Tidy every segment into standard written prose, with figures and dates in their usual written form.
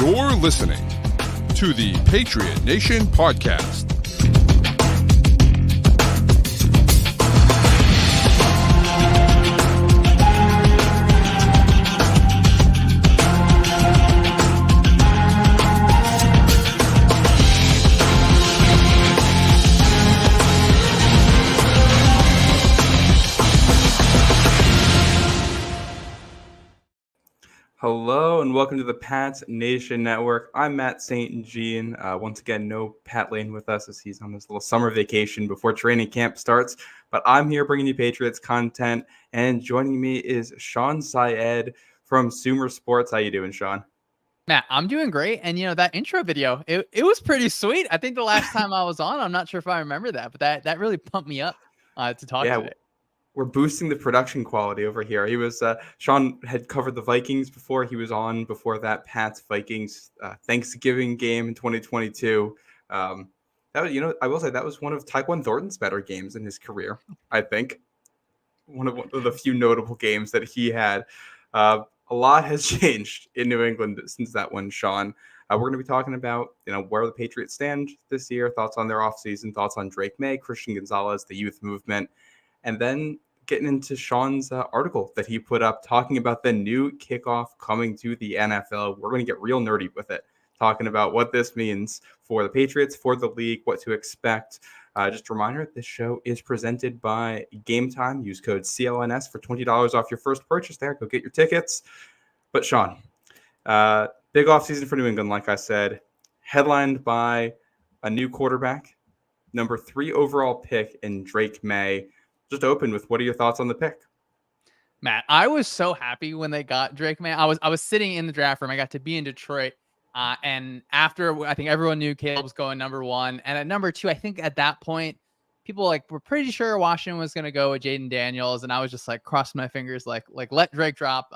You're listening to the Patriot Nation Podcast. Hello and welcome to the Pats Nation Network. I'm Matt St. Jean. Once again, no Pat Lane with us as he's on this little summer vacation before training camp starts. But I'm here bringing you Patriots content, and joining me is Shawn Syed from Sumer Sports. How you doing, Shawn? Matt, I'm doing great. And, that intro video, it was pretty sweet. I think the last time I was on, I'm not sure if I remember that, but that really pumped me up to talk today. We're boosting the production quality over here. He was Shawn had covered the Vikings before. He was on before that Pats Vikings Thanksgiving game in 2022. That was, I will say that was one of Tyquan Thornton's better games in his career. I think one of the few notable games that he had. A lot has changed in New England since that one, Shawn. We're going to be talking about where the Patriots stand this year, thoughts on their offseason, thoughts on Drake May, Christian Gonzalez, the youth movement. And then getting into Shawn's article that he put up talking about the new kickoff coming to the NFL. We're going to get real nerdy with it, talking about what this means for the Patriots, for the league, what to expect. Just a reminder, this show is presented by Game Time. Use code CLNS for $20 off your first purchase there. Go get your tickets. But Shawn, big offseason for New England, like I said, headlined by a new quarterback, number 3 overall pick in Drake May. Just open with, what are your thoughts on the pick? Matt, I was so happy when they got Drake May. I was sitting in the draft room. I got to be in Detroit. And after, I think everyone knew Caleb was going number 1. And at number 2, I think at that point, people were pretty sure Washington was going to go with Jaden Daniels. And I was just crossing my fingers, let Drake drop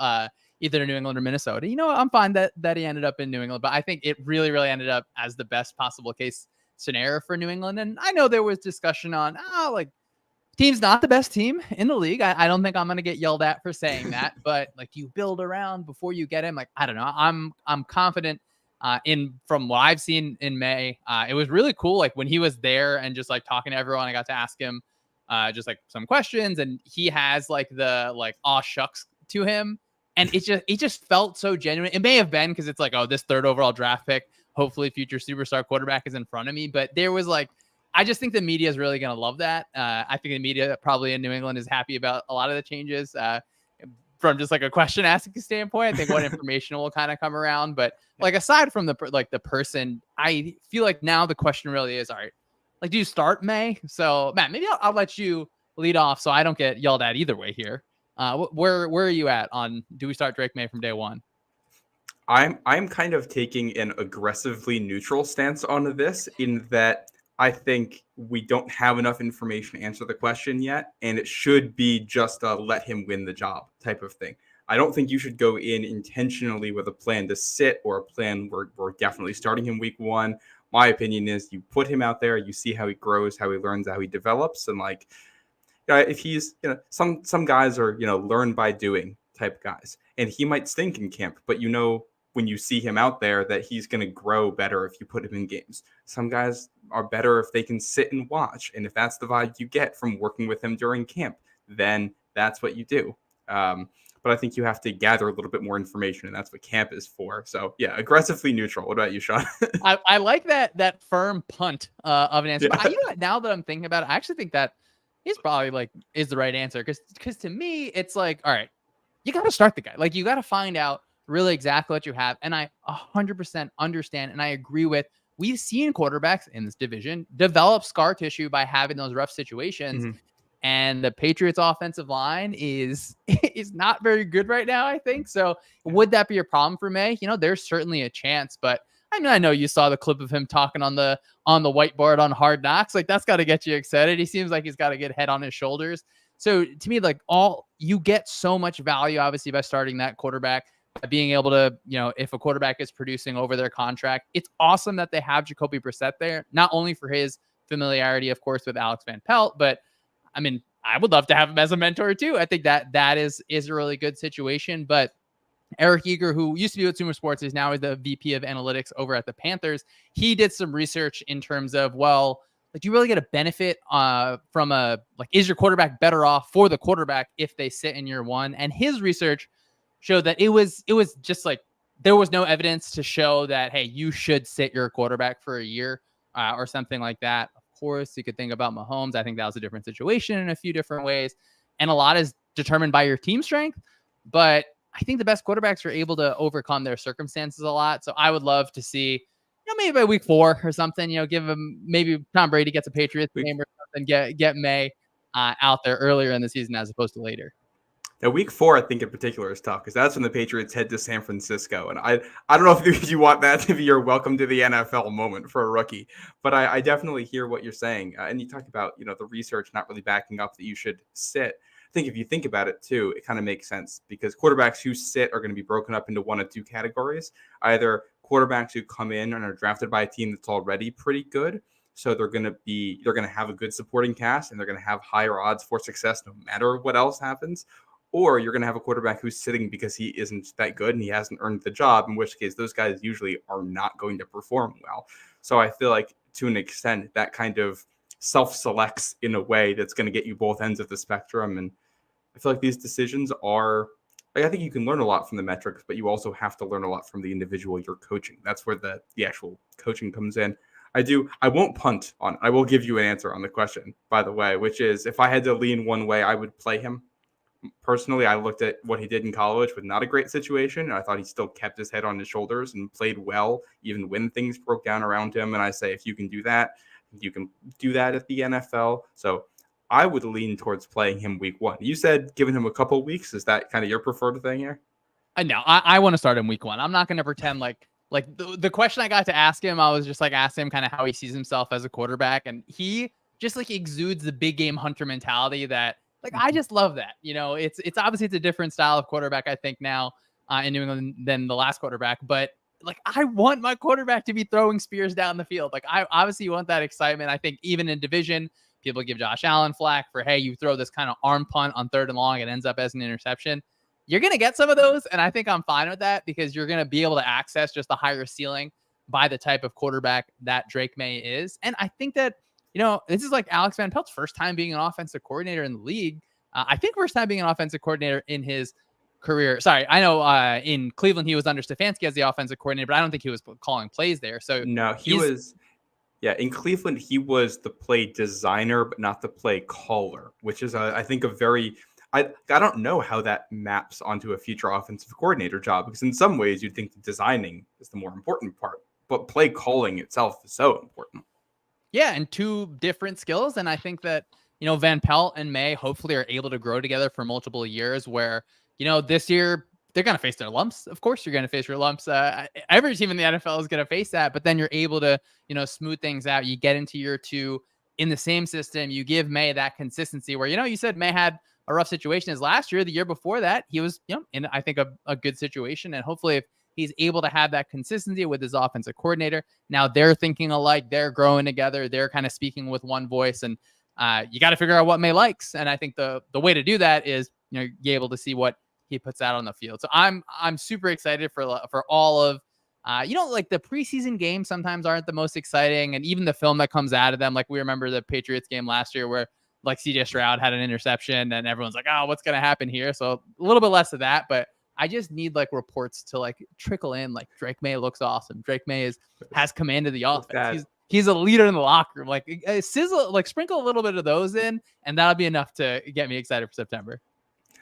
either to New England or Minnesota. I'm fine that he ended up in New England, but I think it really, really ended up as the best possible case scenario for New England. And I know there was discussion on, team's not the best team in the league. I don't think I'm going to get yelled at for saying that, but you build around before you get him. I don't know. I'm confident from what I've seen in May. It was really cool. When he was there and just talking to everyone, I got to ask him just some questions, and he has the aw shucks to him. And it just felt so genuine. It may have been because it's this 3rd overall draft pick, hopefully future superstar quarterback is in front of me. But there was I just think the media is really going to love that. I think the media probably in New England is happy about a lot of the changes from just a question asking standpoint. I think what information will kind of come around. But aside from the person, I feel like now the question really is, all right, do you start May? So Matt, maybe I'll let you lead off so I don't get yelled at either way here. Where are you at on, do we start Drake May from day one? I'm kind of taking an aggressively neutral stance on this, in that I think we don't have enough information to answer the question yet, and it should be just a let him win the job type of thing. I don't think you should go in intentionally with a plan to sit, or a plan where we're definitely starting him week 1. My opinion is you put him out there, you see how he grows, how he learns, how he develops. And if he's, some guys are, learn by doing type guys, and he might stink in camp, but when you see him out there that he's going to grow better if you put him in games. Some guys are better if they can sit and watch. And if that's the vibe you get from working with him during camp, then that's what you do. But I think you have to gather a little bit more information, and that's what camp is for. So yeah, aggressively neutral. What about you, Shawn? I like that firm punt of an answer. Yeah. But now that I'm thinking about it, I actually think that is probably is the right answer. Because to me, it's all right, you got to start the guy. You got to find out really exactly what you have. And I 100% understand, and I agree with, we've seen quarterbacks in this division develop scar tissue by having those rough situations. Mm-hmm. And the Patriots offensive line is not very good right now, I think. So would that be a problem for May? There's certainly a chance, but I know you saw the clip of him talking on the whiteboard on Hard Knocks. That's got to get you excited. He seems like he's got a good head on his shoulders. So to me, you get so much value, obviously, by starting that quarterback. Being able to, if a quarterback is producing over their contract, it's awesome that they have Jacoby Brissett there, not only for his familiarity, of course, with Alex Van Pelt, but I would love to have him as a mentor too. I think that is a really good situation. But Eric Eager, who used to be with Sumer Sports, is now the VP of analytics over at the Panthers. He did some research in terms of, well, like, do you really get a benefit from is your quarterback better off for the quarterback if they sit in year one? And his research showed that it was just like, there was no evidence to show that, hey, you should sit your quarterback for a year or something like that. Of course, you could think about Mahomes. I think that was a different situation in a few different ways. And a lot is determined by your team strength. But I think the best quarterbacks are able to overcome their circumstances a lot. So I would love to see, maybe by week 4 or something, give him, maybe Tom Brady gets a Patriots game or something, get May out there earlier in the season as opposed to later. Now, week 4, I think in particular is tough because that's when the Patriots head to San Francisco. And I don't know if you want that to be your welcome to the NFL moment for a rookie, but I definitely hear what you're saying. And you talk about, the research not really backing up that you should sit. I think if you think about it too, it kind of makes sense because quarterbacks who sit are going to be broken up into one of two categories. Either quarterbacks who come in and are drafted by a team that's already pretty good, so they're going to have a good supporting cast and they're going to have higher odds for success no matter what else happens. Or you're going to have a quarterback who's sitting because he isn't that good and he hasn't earned the job, in which case those guys usually are not going to perform well. So I feel like to an extent that kind of self-selects in a way that's going to get you both ends of the spectrum. And I feel like these decisions are, I think you can learn a lot from the metrics, but you also have to learn a lot from the individual you're coaching. That's where the actual coaching comes in. I won't punt on, I will give you an answer on the question, by the way, which is if I had to lean one way, I would play him. Personally, I looked at what he did in college with not a great situation, and I thought he still kept his head on his shoulders and played well, even when things broke down around him. And I say, if you can do that, you can do that at the NFL. So I would lean towards playing him week 1. You said giving him a couple of weeks. Is that kind of your preferred thing here? No, I want to start him week 1. I'm not going to pretend like the question I got to ask him, I was just like asking him kind of how he sees himself as a quarterback. And he just like exudes the big game hunter mentality that, I just love that. It's obviously it's a different style of quarterback, I think, now in New England than the last quarterback. But I want my quarterback to be throwing spears down the field. I obviously want that excitement. I think even in division, people give Josh Allen flack for, hey, you throw this kind of arm punt on 3rd and long, it ends up as an interception. You're going to get some of those. And I think I'm fine with that because you're going to be able to access just a higher ceiling by the type of quarterback that Drake May is. And I think that, this is like Alex Van Pelt's first time being an offensive coordinator in the league. I think first time being an offensive coordinator in his career. Sorry, I know in Cleveland he was under Stefanski as the offensive coordinator, but I don't think he was calling plays there. So no, he was. Yeah, in Cleveland he was the play designer, but not the play caller, which is I think a very. I don't know how that maps onto a future offensive coordinator job because in some ways you'd think the designing is the more important part, but play calling itself is so important. Yeah, and two different skills. And I think that, Van Pelt and May hopefully are able to grow together for multiple years where, this year they're going to face their lumps. Of course, you're going to face your lumps. Every team in the NFL is going to face that, but then you're able to, smooth things out. You get into year 2 in the same system. You give May that consistency where, you said May had a rough situation as last year. The year before that, he was, in I think a good situation. And hopefully if he's able to have that consistency with his offensive coordinator, now they're thinking alike, they're growing together, they're kind of speaking with one voice, and you got to figure out what May likes. And I think the way to do that is, you're able to see what he puts out on the field. So I'm super excited for all of, the preseason games sometimes aren't the most exciting. And even the film that comes out of them, we remember the Patriots game last year where CJ Stroud had an interception and everyone's like, oh, what's going to happen here? So a little bit less of that, but I just need reports to trickle in. Drake May looks awesome. Drake May has command of the offense. He's a leader in the locker room. Sizzle, sprinkle a little bit of those in, and that'll be enough to get me excited for September.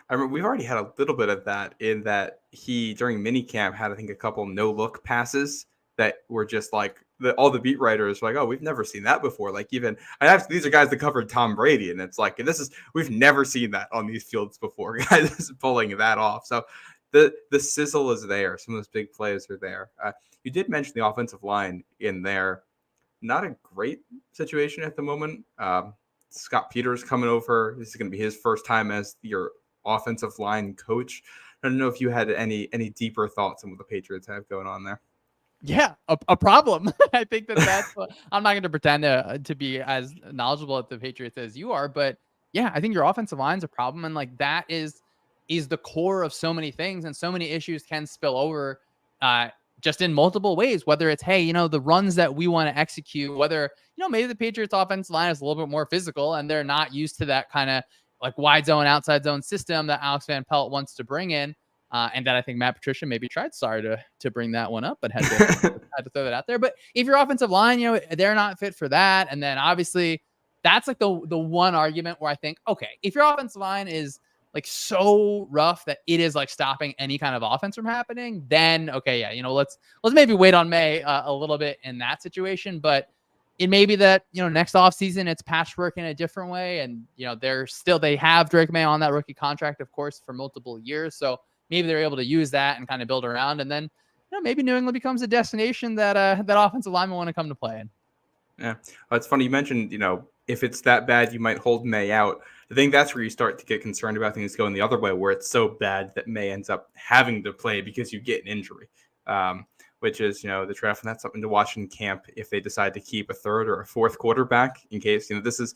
I remember we've already had a little bit of that in that he during minicamp had I think a couple no look passes that were just all the beat writers were oh, we've never seen that before. These are guys that covered Tom Brady, and it's we've never seen that on these fields before. Guys pulling that off. So the sizzle is there. Some of those big plays are there. You did mention the offensive line in there. Not a great situation at the moment. Scott Peters coming over. This is going to be his first time as your offensive line coach. I don't know if you had any deeper thoughts on what the Patriots have going on there. Yeah, a problem. I think that's I'm not going to pretend to be as knowledgeable at the Patriots as you are, but yeah, I think your offensive line's a problem. And that is, is the core of so many things, and so many issues can spill over just in multiple ways, whether it's, hey, the runs that we want to execute, whether, maybe the Patriots offensive line is a little bit more physical and they're not used to that kind of like wide zone, outside zone system that Alex Van Pelt wants to bring in. And that I think Matt Patricia maybe tried. Sorry to bring that one up, but had to throw that out there. But if your offensive line, they're not fit for that. And then obviously that's like the one argument where I think, okay, if your offensive line is like so rough that it is like stopping any kind of offense from happening, then okay, yeah, let's maybe wait on May a little bit in that situation. But it may be that, next offseason it's patchwork in a different way. And, they have Drake May on that rookie contract, of course, for multiple years. So maybe they're able to use that and kind of build around. And then, maybe New England becomes a destination that that offensive linemen want to come to play in. Yeah. Well, it's funny. You mentioned, if it's that bad, you might hold May out. I think that's where you start to get concerned about things going the other way, where it's so bad that May ends up having to play because you get an injury, which is, the draft. And that's something to watch in camp if they decide to keep a third or a fourth quarterback in case, this is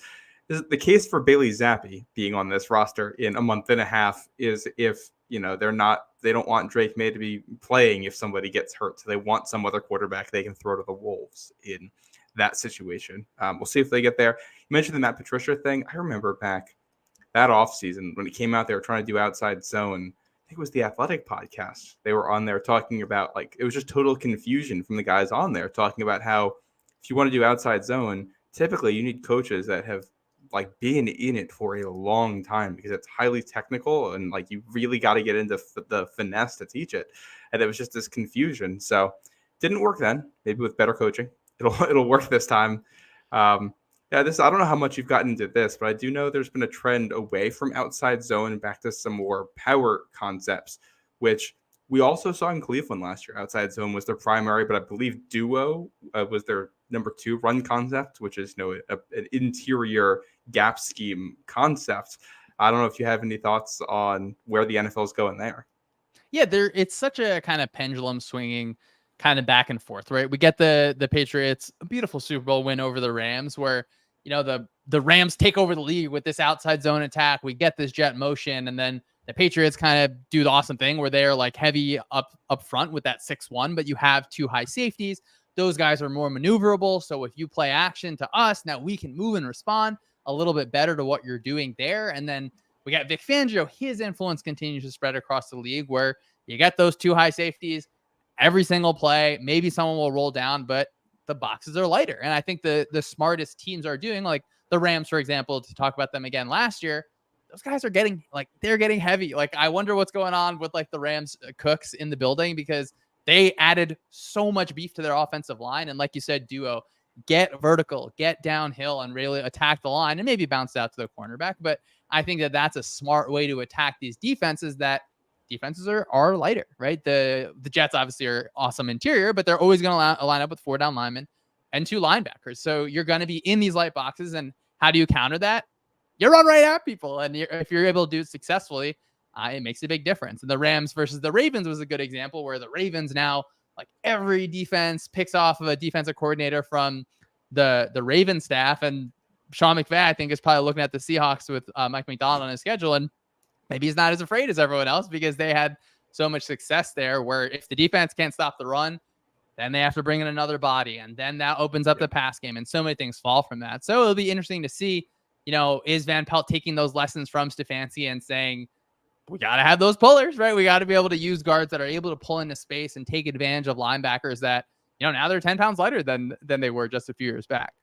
the case for Bailey Zappi being on this roster in a month and a half is if, they don't want Drake May to be playing if somebody gets hurt. So they want some other quarterback they can throw to the Wolves in that situation. We'll see if they get there. You mentioned the Matt Patricia thing. I remember back that offseason when it came out, they were trying to do outside zone. I think it was the Athletic podcast. They were on there talking about, like, it was just total confusion from the guys on there talking about how if you want to do outside zone, typically you need coaches that have like been in it for a long time because it's highly technical and like you really got to get into the finesse to teach it. And it was just this confusion. So didn't work then. Maybe with better coaching, it'll work this time. I don't know how much you've gotten into this, but I do know there's been a trend away from outside zone and back to some more power concepts, which we also saw in Cleveland last year. Outside zone was their primary, but I believe duo was their number 2 run concept, which is an interior gap scheme concept. I don't know if you have any thoughts on where the NFL is going there. Yeah, it's such a kind of pendulum swinging kind of back and forth, right? We get the Patriots a beautiful Super Bowl win over the Rams where, the Rams take over the league with this outside zone attack. We get this jet motion, and then the Patriots kind of do the awesome thing where they're like heavy up front with that 6-1, but you have 2 high safeties. Those guys are more maneuverable. So if you play action to us, now we can move and respond a little bit better to what you're doing there. And then we got Vic Fangio. His influence continues to spread across the league where you get those 2 high safeties every single play. Maybe someone will roll down, but the boxes are lighter. And I think the smartest teams are doing, like the Rams, for example, to talk about them again last year, those guys are getting heavy. Like, I wonder what's going on with like the Rams cooks in the building because they added so much beef to their offensive line. And like you said, duo, get vertical, get downhill and really attack the line and maybe bounce out to the cornerback. But I think that that's a smart way to attack these defenses that defenses are lighter, right? The Jets obviously are awesome interior, but they're always going to line up with 4 down linemen and 2 linebackers. So you're going to be in these light boxes. And how do you counter that? You run right at people. And if you're able to do it successfully, it makes a big difference. And the Rams versus the Ravens was a good example where the Ravens now, like every defense picks off of a defensive coordinator from the Ravens staff. And Sean McVay, I think, is probably looking at the Seahawks with Mike McDonald on his schedule. And maybe he's not as afraid as everyone else because they had so much success there where if the defense can't stop the run, then they have to bring in another body. And then that opens up the pass game. And so many things fall from that. So it'll be interesting to see, is Van Pelt taking those lessons from Stefanski and saying, we got to have those pullers, right? We got to be able to use guards that are able to pull into space and take advantage of linebackers that, now they're 10 pounds lighter than they were just a few years back.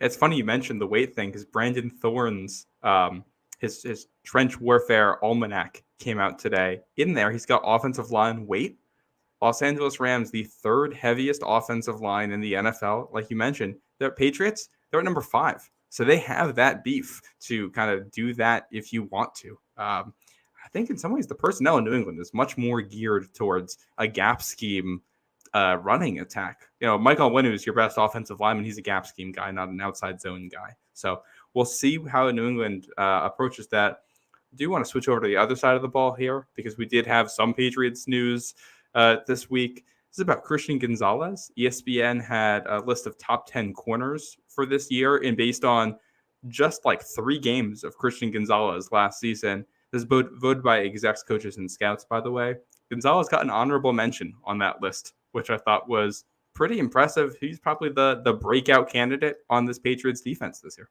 It's funny you mentioned the weight thing because Brandon Thorne's his trench warfare almanac came out today. In there, he's got offensive line weight. Los Angeles Rams, the 3rd heaviest offensive line in the NFL. Like you mentioned, the Patriots, they're at number 5. So they have that beef to kind of do that if you want to. I think in some ways the personnel in New England is much more geared towards a gap scheme running attack. Michael Onwenu is your best offensive lineman. He's a gap scheme guy, not an outside zone guy. So we'll see how New England approaches that. I do want to switch over to the other side of the ball here because we did have some Patriots news this week. This is about Christian Gonzalez. ESPN had a list of top 10 corners for this year, and based on just like 3 games of Christian Gonzalez last season, This is voted by execs, coaches, and scouts, by the way. Gonzalez got an honorable mention on that list, which I thought was pretty impressive. He's probably the breakout candidate on this Patriots defense this year.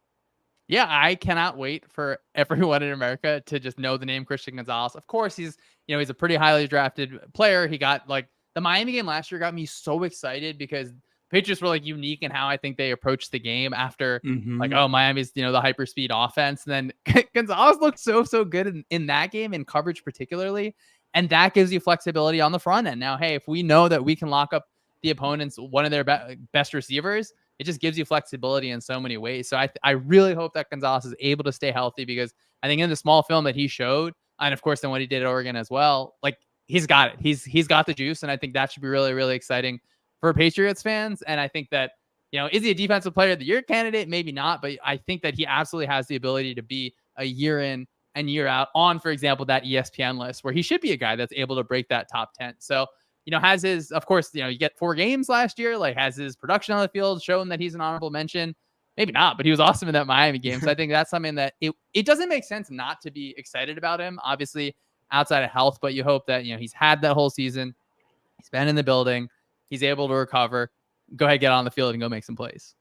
Yeah, I cannot wait for everyone in America to just know the name Christian Gonzalez. Of course, he's a pretty highly drafted player. He got the Miami game last year got me so excited because Patriots were unique in how I think they approached the game after Miami's, the hyperspeed offense. And then Gonzalez looked so good in that game, in coverage particularly. And that gives you flexibility on the front end. Now, hey, if we know that we can lock up the opponent's one of their best receivers, it just gives you flexibility in so many ways. So I really hope that Gonzalez is able to stay healthy, because I think in the small film that he showed, and of course then what he did at Oregon as well, he's got it. He's got the juice, and I think that should be really, really exciting for Patriots fans. And I think that, is he a defensive player of the year candidate? Maybe not, but I think that he absolutely has the ability to be a year in and year out on, for example, that ESPN list, where he should be a guy that's able to break that top 10. So, has his, of course, you get 4 games last year, has his production on the field shown that he's an honorable mention? Maybe not, but he was awesome in that Miami game. So I think that's something that it doesn't make sense not to be excited about him, obviously outside of health, but you hope that, he's had that whole season. He's been in the building. He's able to recover. Go ahead, get on the field and go make some plays.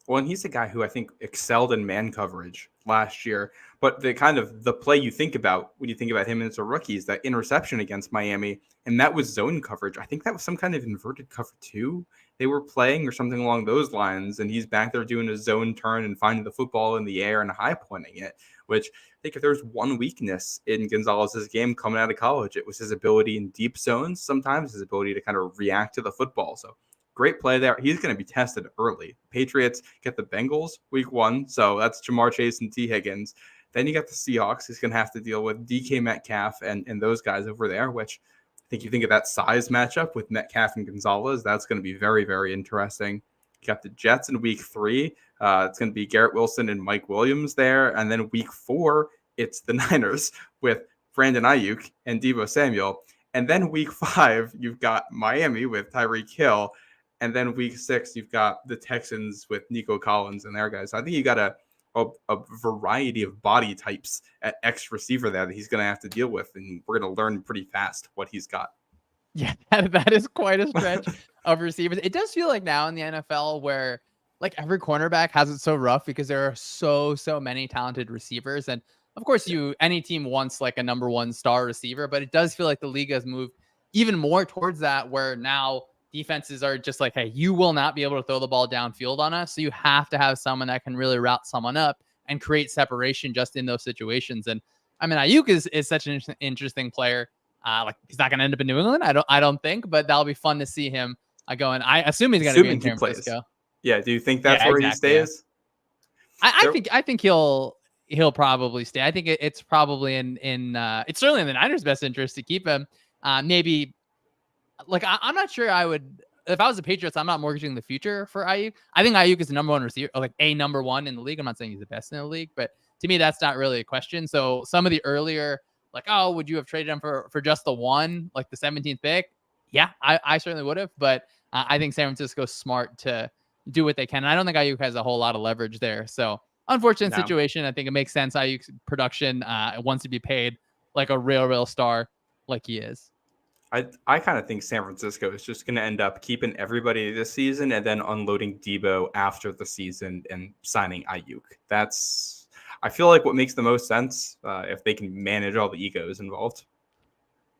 Well, and he's a guy who I think excelled in man coverage last year. But the play you think about when you think about him as a rookie is that interception against Miami, and that was zone coverage. I think that was some kind of inverted cover 2 they were playing or something along those lines. And he's back there doing a zone turn and finding the football in the air and high pointing it, which I think if there's one weakness in Gonzalez's game coming out of college, it was his ability in deep zones, sometimes his ability to kind of react to the football. So great play there. He's going to be tested early. Patriots get the Bengals week 1. So that's Jamar Chase and T. Higgins. Then you got the Seahawks. He's going to have to deal with DK Metcalf and those guys over there, which I think you think of that size matchup with Metcalf and Gonzalez. That's going to be very, very interesting. You got the Jets in week 3. It's going to be Garrett Wilson and Mike Williams there. And then week 4, it's the Niners with Brandon Ayuk and Deebo Samuel. And then week 5, you've got Miami with Tyreek Hill. And then week 6, you've got the Texans with Nico Collins and their guys. So I think you got a variety of body types at X receiver there that he's going to have to deal with. And we're going to learn pretty fast what he's got. Yeah, that is quite a stretch of receivers. It does feel like now in the NFL where every cornerback has it so rough because there are so many talented receivers. And of course, any team wants a number 1 star receiver, but it does feel like the league has moved even more towards that, where now defenses are just hey, you will not be able to throw the ball downfield on us. So you have to have someone that can really route someone up and create separation just in those situations. And I mean, Ayuk is such an interesting player. He's not going to end up in New England, I don't think, but that'll be fun to see him going. I assume he's going to be in San Francisco. Yeah. Do you think that's where he stays? Yeah. I think he'll probably stay. I think it's probably it's certainly in the Niners' best interest to keep him. Maybe. I'm not sure I would, if I was the Patriots, I'm not mortgaging the future for Ayuk. I think Ayuk is the number 1 receiver, a number 1 in the league. I'm not saying he's the best in the league, but to me, that's not really a question. So some of the earlier, would you have traded him for just the 1, the 17th pick? Yeah, I certainly would have, but I think San Francisco's smart to do what they can. And I don't think Ayuk has a whole lot of leverage there. So unfortunate situation. I think it makes sense. Ayuk's production wants to be paid like a real star like he is. I kind of think San Francisco is just going to end up keeping everybody this season and then unloading Deebo after the season and signing Ayuk. That's, I feel like, what makes the most sense if they can manage all the egos involved.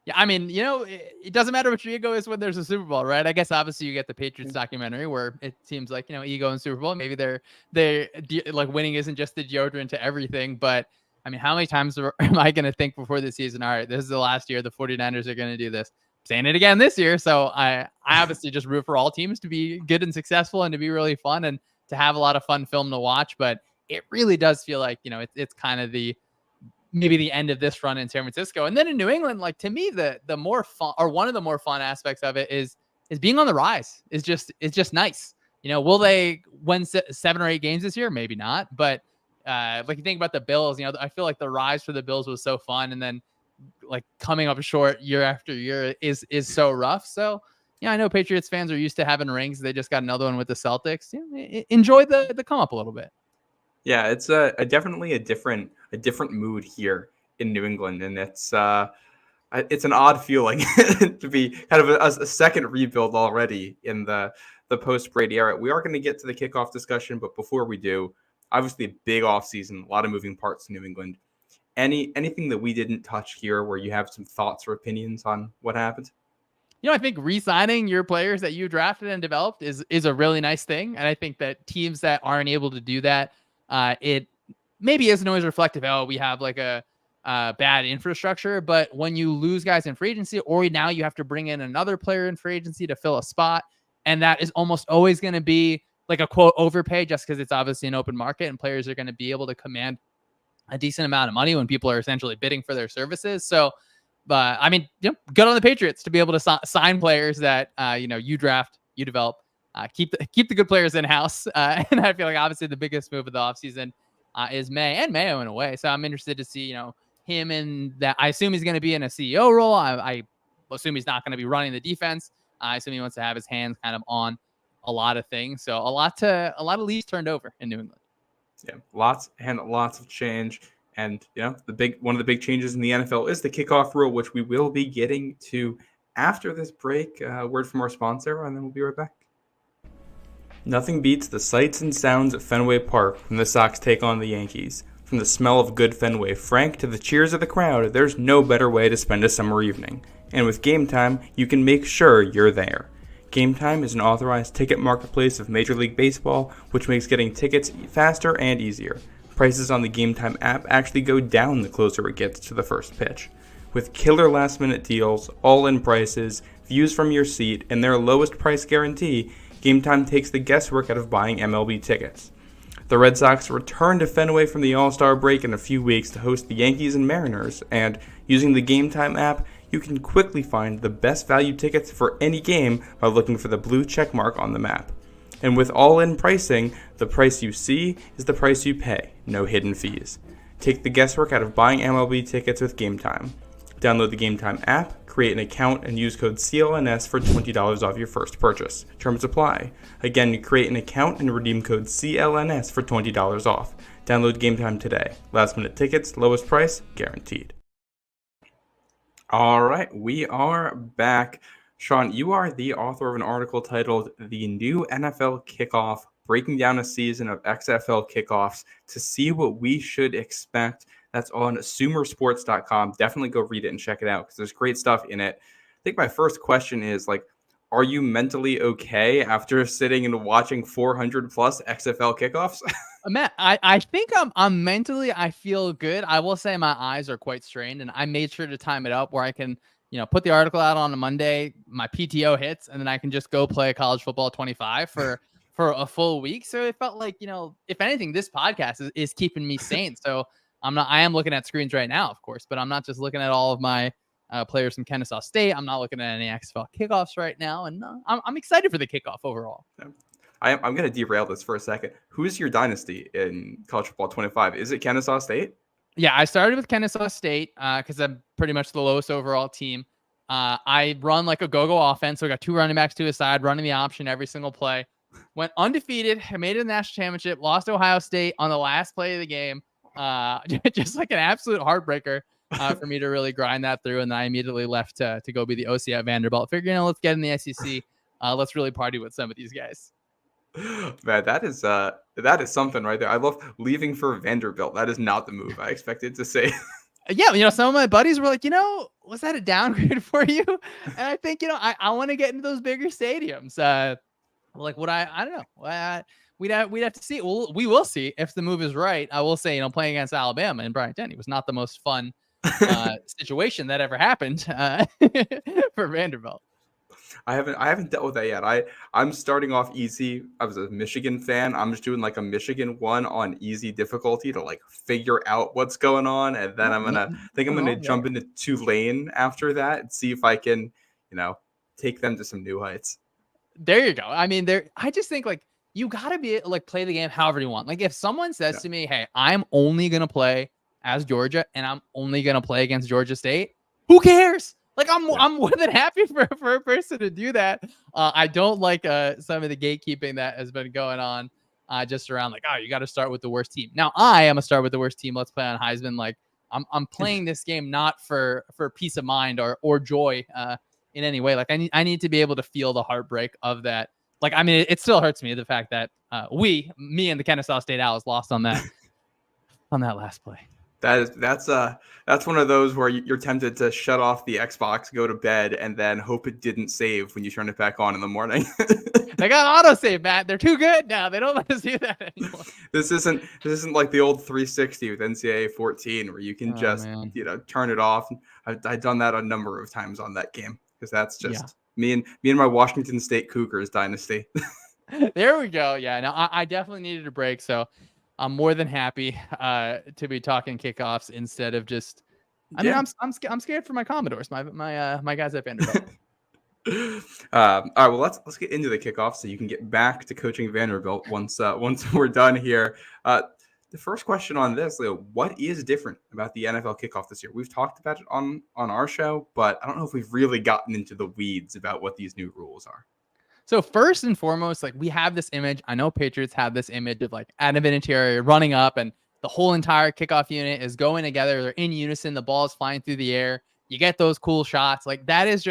Yeah, I mean, it doesn't matter what your ego is when there's a Super Bowl, right? I guess obviously you get the Patriots documentary where it seems like, ego and Super Bowl. Maybe they're winning isn't just the deodorant to everything, but I mean, how many times am I going to think before the season, all right, this is the last year the 49ers are going to do this? I'm saying it again this year. So I obviously just root for all teams to be good and successful and to be really fun and to have a lot of fun film to watch. But it really does feel like, it's kind of maybe the end of this run in San Francisco. And then in New England, to me, the more fun, or one of the more fun aspects of it is being on the rise. It's just nice. Will they win 7 or 8 games this year? Maybe not. But you think about the Bills, I feel like the rise for the Bills was so fun, and then coming up short year after year is so rough. So I know Patriots fans are used to having rings. They just got another one with the Celtics. Enjoy the come up a little bit. Yeah, it's definitely a different mood here in New England, and it's an odd feeling to be kind of a second rebuild already in the post-Brady era. We are going to get to the kickoff discussion, but before we do, obviously a big offseason, a lot of moving parts in New England. Anything that we didn't touch here where you have some thoughts or opinions on what happened? I think re-signing your players that you drafted and developed is a really nice thing. And I think that teams that aren't able to do that, it maybe isn't always reflective. Oh, we have like a bad infrastructure. But when you lose guys in free agency, or now you have to bring in another player in free agency to fill a spot, and that is almost always going to be like a quote overpay, just because it's obviously an open market and players are going to be able to command a decent amount of money when people are essentially bidding for their services. So, but I mean, good on the Patriots to be able to sign players that, you draft, you develop, keep the good players in house. And I feel like obviously the biggest move of the offseason is Mayo in a way. So I'm interested to see, him in that. I assume he's going to be in a CEO role. I assume he's not going to be running the defense. I assume he wants to have his hands kind of on a lot of things. So a lot of leads turned over in New England. Yeah, lots of change. And, one of the big changes in the NFL is the kickoff rule, which we will be getting to after this break. Word from our sponsor, and then we'll be right back. Nothing beats the sights and sounds at Fenway Park when the Sox take on the Yankees. From the smell of good Fenway Frank to the cheers of the crowd, there's no better way to spend a summer evening. And with Game Time, you can make sure you're there. Game Time is an authorized ticket marketplace of Major League Baseball, which makes getting tickets faster and easier. Prices on the Game Time app actually go down the closer it gets to the first pitch. With killer last-minute deals, all-in prices, views from your seat, and their lowest price guarantee, Game Time takes the guesswork out of buying MLB tickets. The Red Sox return to Fenway from the All-Star break in a few weeks to host the Yankees and Mariners, and using the Game Time app, you can quickly find the best value tickets for any game by looking for the blue check mark on the map. And with all-in pricing, the price you see is the price you pay, no hidden fees. Take the guesswork out of buying MLB tickets with Game Time. Download the Game Time app, create an account, and use code CLNS for $20 off your first purchase. Terms apply. Again, create an account and redeem code CLNS for $20 off. Download Game Time today. Last-minute tickets, lowest price, guaranteed. All right, we are back. Shawn, you are the author of an article titled The New NFL Kickoff, breaking down a season of XFL kickoffs to see what we should expect. That's on sumersports.com. Definitely go read it and check it out because there's great stuff in it. I think my first question is, are you mentally okay after sitting and watching 400 plus XFL kickoffs? Matt, I think I'm mentally, I feel good. I will say my eyes are quite strained, and I made sure to time it up where I can, put the article out on a Monday, my PTO hits, and then I can just go play college football 25 for a full week. So it felt like, if anything, this podcast is keeping me sane. So I am looking at screens right now, of course, but I'm not just looking at all of my players from Kennesaw State. I'm not looking at any XFL kickoffs right now, and I'm excited for the kickoff overall. I'm going to derail this for a second. Who's your dynasty in college football 25? Is it Kennesaw State? Yeah, I started with Kennesaw State because I'm pretty much the lowest overall team. I run like a go-go offense. So I got 2 running backs to a side, running the option every single play. Went undefeated. I made it to the national championship. Lost to Ohio State on the last play of the game. Just like an absolute heartbreaker for me to really grind that through. And then I immediately left to go be the OC at Vanderbilt. Figuring, let's get in the SEC. Let's really party with some of these guys. Man, that is something right there. I love leaving for Vanderbilt. That is not the move I expected to say. Yeah, some of my buddies were like, was that a downgrade for you? And I think, I want to get into those bigger stadiums. I don't know. We'd have to see. Well, we will see if the move is right. I will say, playing against Alabama and Bryant Denny was not the most fun situation that ever happened for Vanderbilt. I haven't dealt with that yet. I'm starting off easy. I was a Michigan fan. I'm just doing like a Michigan one on easy difficulty to figure out what's going on, and then I'm gonna jump into Tulane after that and see if I can, take them to some new heights. There you go. I mean, I just think you gotta be play the game however you want. If someone says to me, "Hey, I'm only gonna play as Georgia and I'm only gonna play against Georgia State," who cares? I'm more than happy for a person to do that. I don't like some of the gatekeeping that has been going on just around you got to start with the worst team. Now I am a start with the worst team. Let's play on Heisman I'm playing this game not for peace of mind or joy in any way. Like I need to be able to feel the heartbreak of that. Like, I mean, it still hurts me, the fact that me and the Kennesaw State Owls lost on that last play. That's one of those where you're tempted to shut off the Xbox, go to bed, and then hope it didn't save when you turn it back on in the morning. They got autosave, Matt. They're too good now. They don't let us do that anymore. This isn't like the old 360 with NCAA 14 where you can turn it off. I've done that a number of times on that game because that's just me and my Washington State Cougars dynasty. There we go. Yeah, no, I definitely needed a break, so I'm more than happy to be talking kickoffs instead of just. I mean, I'm scared for my Commodores, my guys at Vanderbilt. All right, well let's get into the kickoff so you can get back to coaching Vanderbilt once we're done here. The first question on this, Leo, what is different about the NFL kickoff this year? We've talked about it on our show, but I don't know if we've really gotten into the weeds about what these new rules are. So first and foremost, like we have this image. I know Patriots have this image of like Adam Vinatieri running up and the whole entire kickoff unit is going together. They're in unison. The ball is flying through the air. You get those cool shots. Like that is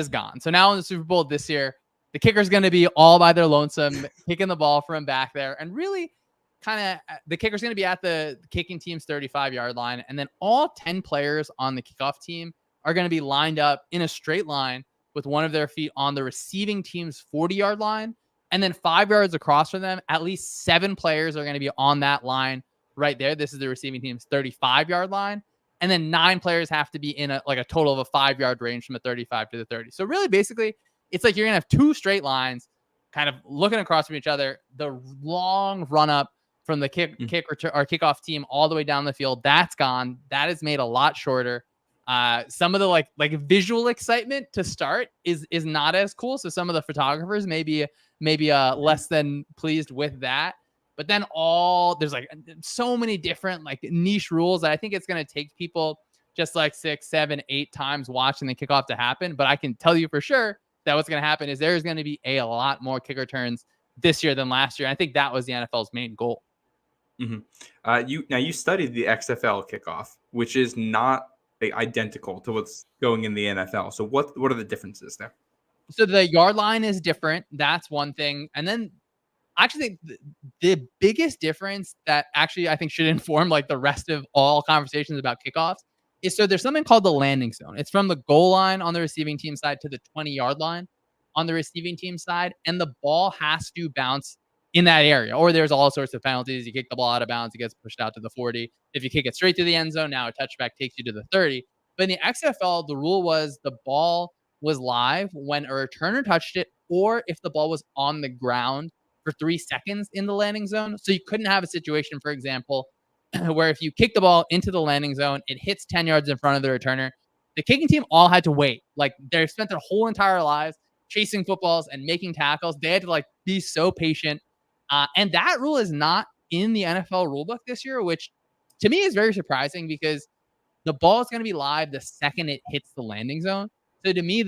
gone. So now in the Super Bowl this year, the kicker's going to be all by their lonesome, kicking the ball from back there. And really kind of the kicker's going to be at the kicking team's 35-yard line. And then all 10 players on the kickoff team are going to be lined up in a straight line with one of their feet on the receiving team's 40-yard line. And then 5 yards across from them, at least 7 players are going to be on that line right there. This is the receiving team's 35-yard line. And then 9 players have to be in a total of a 5-yard range from the 35 to the 30. So really, basically, it's like you're going to have 2 straight lines kind of looking across from each other. The long run up from the kickoff team all the way down the field, that's gone. That is made a lot shorter. Some of the like visual excitement to start is not as cool. So some of the photographers may be less than pleased with that. But then there's like so many different like niche rules that I think it's going to take people just like 6, 7, 8 times watching the kickoff to happen. But I can tell you for sure that what's going to happen is there's going to be a lot more kick returns this year than last year. I think that was the NFL's main goal. Mm-hmm. You studied the XFL kickoff, which is not identical to what's going in the NFL. So what are the differences there? So the yard line is different. That's one thing. And then I actually think the biggest difference that actually I think should inform like the rest of all conversations about kickoffs is so there's something called the landing zone. It's from the goal line on the receiving team side to the 20-yard line on the receiving team side. And the ball has to bounce in that area, or there's all sorts of penalties. You kick the ball out of bounds, it gets pushed out to the 40. If you kick it straight to the end zone, now a touchback takes you to the 30. But in the XFL, the rule was the ball was live when a returner touched it, or if the ball was on the ground for 3 seconds in the landing zone. So you couldn't have a situation, for example, where if you kick the ball into the landing zone, it hits 10 yards in front of the returner. The kicking team all had to wait. Like they spent their whole entire lives chasing footballs and making tackles. They had to like be so patient. And that rule is not in the NFL rulebook this year, which to me is very surprising because the ball is going to be live the second it hits the landing zone. So to me,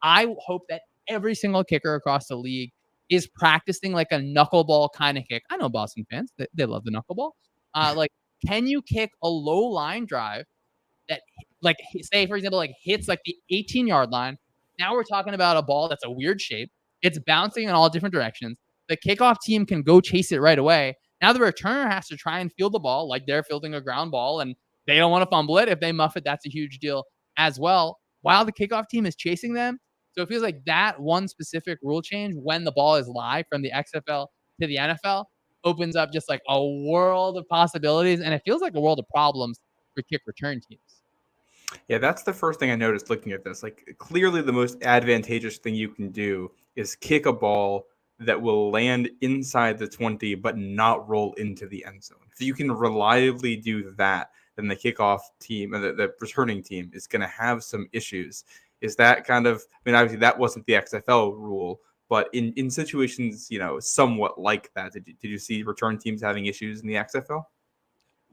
I hope that every single kicker across the league is practicing like a knuckleball kind of kick. I know Boston fans, they love the knuckleball. Like, can you kick a low line drive that, like, say, for example, like hits like the 18-yard line? Now we're talking about a ball that's a weird shape. It's bouncing in all different directions. The kickoff team can go chase it right away. Now the returner has to try and field the ball like they're fielding a ground ball, and they don't want to fumble it. If they muff it, that's a huge deal as well, while the kickoff team is chasing them. So it feels like that one specific rule change when the ball is live from the XFL to the NFL opens up just like a world of possibilities, and it feels like a world of problems for kick return teams. Yeah, that's the first thing I noticed looking at this. Like, clearly the most advantageous thing you can do is kick a ball that will land inside the 20 but not roll into the end zone. If you can reliably do that, then the kickoff team and the returning team is going to have some issues. Is that kind of, I mean, obviously that wasn't the XFL rule, but in situations, somewhat like that, did you see return teams having issues in the XFL?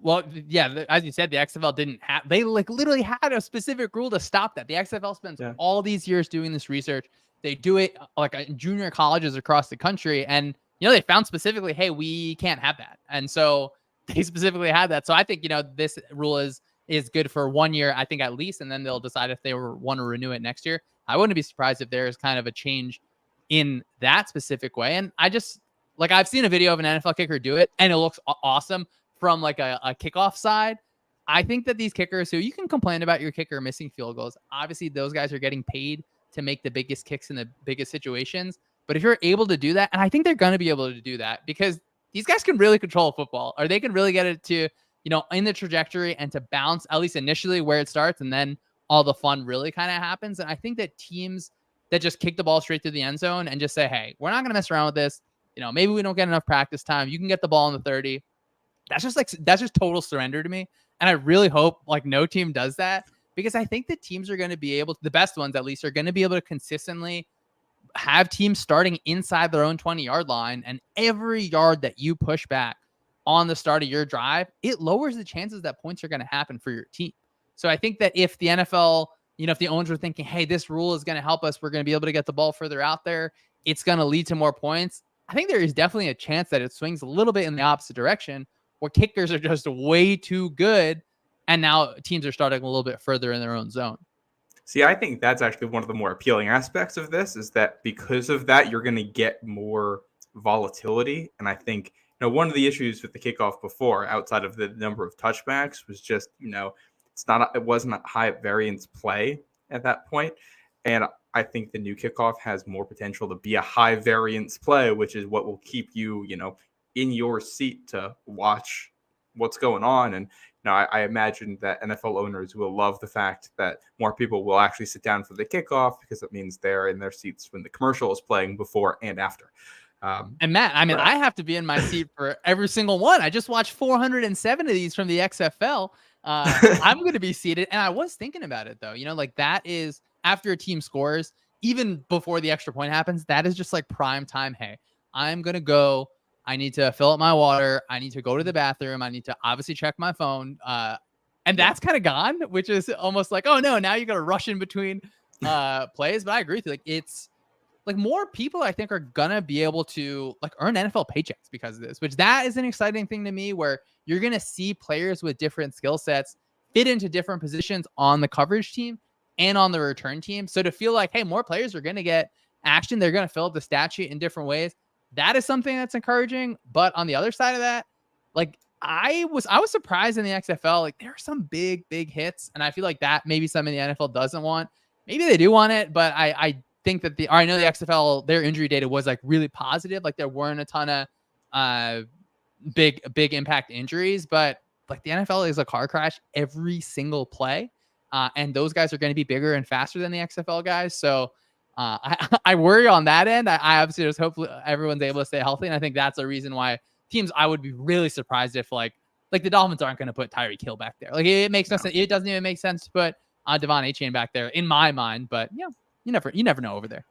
Well, yeah, as you said, the XFL didn't have, they like literally had a specific rule to stop that. The XFL spends all these years doing this research. They do it like in junior colleges across the country. And, they found specifically, hey, we can't have that. And so they specifically had that. So I think, this rule is is good for 1 year, I think at least, and then they'll decide if they want to renew it next year. I wouldn't be surprised if there's kind of a change in that specific way. And I just like, I've seen a video of an NFL kicker do it and it looks awesome from like a kickoff side. I think that these kickers who you can complain about your kicker missing field goals, obviously those guys are getting paid to make the biggest kicks in the biggest situations. But if you're able to do that, and I think they're going to be able to do that because these guys can really control football, or they can really get it to, in the trajectory and to bounce at least initially where it starts. And then all the fun really kind of happens. And I think that teams that just kick the ball straight through the end zone and just say, hey, we're not going to mess around with this. Maybe we don't get enough practice time. You can get the ball in the 30. That's just total surrender to me. And I really hope like no team does that, because I think the teams are going to be able to, the best ones at least, are going to be able to consistently have teams starting inside their own 20-yard line. And every yard that you push back on the start of your drive, it lowers the chances that points are going to happen for your team. So I think that if the NFL, if the owners were thinking, hey, this rule is going to help us, we're going to be able to get the ball further out there, it's going to lead to more points. I think there is definitely a chance that it swings a little bit in the opposite direction, where kickers are just way too good, and now teams are starting a little bit further in their own zone. See, I think that's actually one of the more appealing aspects of this, is that because of that, you're going to get more volatility. And I think, one of the issues with the kickoff before, outside of the number of touchbacks, was just, it wasn't a high variance play at that point. And I think the new kickoff has more potential to be a high variance play, which is what will keep you, in your seat to watch what's going on. And I imagine that NFL owners will love the fact that more people will actually sit down for the kickoff, because it means they're in their seats when the commercial is playing, before and after. And Matt, I have to be in my seat for every single one. I just watched 407 of these from the XFL. I'm going to be seated. And I was thinking about it, though. That is, after a team scores, even before the extra point happens, that is just like prime time. Hey, I'm going to go. I need to fill up my water. I need to go to the bathroom. I need to obviously check my phone. And that's kind of gone, which is almost like, oh no, now you got to rush in between plays. But I agree with you. Like, it's like more people, I think, are going to be able to like earn NFL paychecks because of this, which that is an exciting thing to me, where you're going to see players with different skill sets fit into different positions on the coverage team and on the return team. So to feel like, hey, more players are going to get action. They're going to fill up the stat sheet in different ways. That is something that's encouraging. But on the other side of that, like I was surprised in the XFL, like there are some big hits. And I feel like that maybe something the NFL doesn't want. Maybe they do want it, but I think that I know the XFL, their injury data was like really positive. Like there weren't a ton of big impact injuries, but like the NFL is a car crash every single play. And those guys are going to be bigger and faster than the XFL guys. So I worry on that end. I obviously just hope everyone's able to stay healthy. And I think that's a reason why teams, I would be really surprised if like the Dolphins aren't going to put Tyreek Hill back there. Like it makes no sense. It doesn't even make sense to put Devon Achane back there in my mind, but you never know over there.